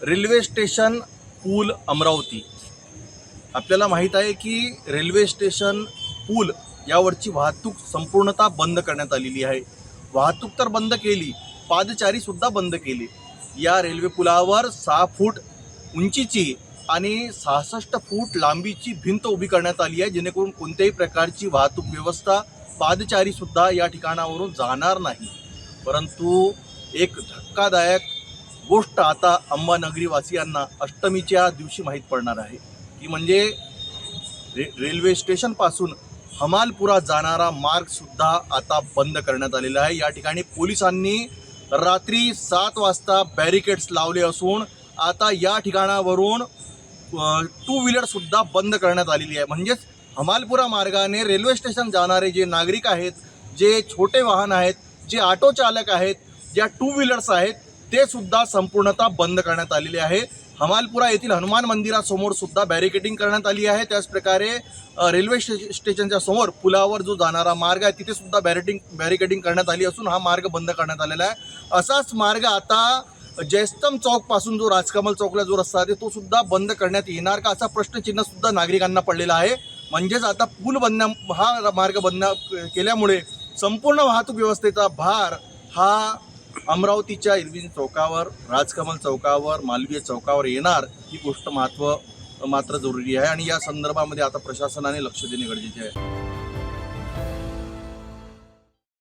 Railway station पूल अमरावती। आपल्याला माहीत आहे की रेल्वे स्टेशन पूल यावरची वाहतूक संपूर्णतः बंद करण्यात आलेली आहे। वाहतूक तर बंद केली, पादचारी सुद्धा बंद केली। या रेल्वे पुलावर 6 फूट उंचीची आणि 66 फूट लांबीची भिंत उभी करण्यात आली आहे, जेणेकरून कोणत्याही प्रकारची वाहतूक व्यवस्था, पादचारी सुद्धा या ठिकाणावरून जाणार नाही। परंतु एक धक्कादायक गोष्ट आता अंबानगरीवासियांना अष्टमीच्या दिवशी माहीत पडणार आहे, की म्हणजे रेल्वे स्टेशनपासून हमालपुरा जाणारा मार्गसुद्धा आता बंद करण्यात आलेला आहे। या ठिकाणी पोलिसांनी रात्री 7 वाजता बॅरिकेड्स लावले असून आता या ठिकाणावरून टू व्हीलरसुद्धा बंद करण्यात आलेली आहे। म्हणजेच हमालपुरा मार्गाने रेल्वे स्टेशन जाणारे जे नागरिक आहेत, जे छोटे वाहन आहेत, जे ऑटो चालक आहेत, ज्या टू व्हीलर्स आहेत, ते सुद्धा संपूर्णतः बंद करण्यात आलेले आहे। हमालपुरा येथील हनुमान मंदिरासमोर सुद्धा बॅरिकेडिंग करण्यात आली आहे। त्याचप्रकारे रेल्वे स्टेशनच्या समोर पुलावर जो जाणारा मार्ग आहे तिथे सुद्धा बॅरिकेडिंग करण्यात आली असून हा मार्ग बंद करण्यात आलेला आहे। असाच मार्ग आता जयस्तंभ चौकपासून जो राजकमल चौकला जो रस्ता आहे तो सुद्धा बंद करण्यात येणार का, असा प्रश्नचिन्ह सुद्धा नागरिकांना पडलेला आहे। म्हणजेच आता पूल बंद, हा मार्ग बंद केल्यामुळे संपूर्ण वाहतूक व्यवस्थेचा भार हा अमरावतीच्या इरविन चौकावर, राजकमल चौकावर, मालवीय चौकावर येणार, ही गोष्ट मात्र जरुरी आहे आणि या संदर्भामध्ये आता प्रशासनाने लक्ष देणे गरजेचे आहे।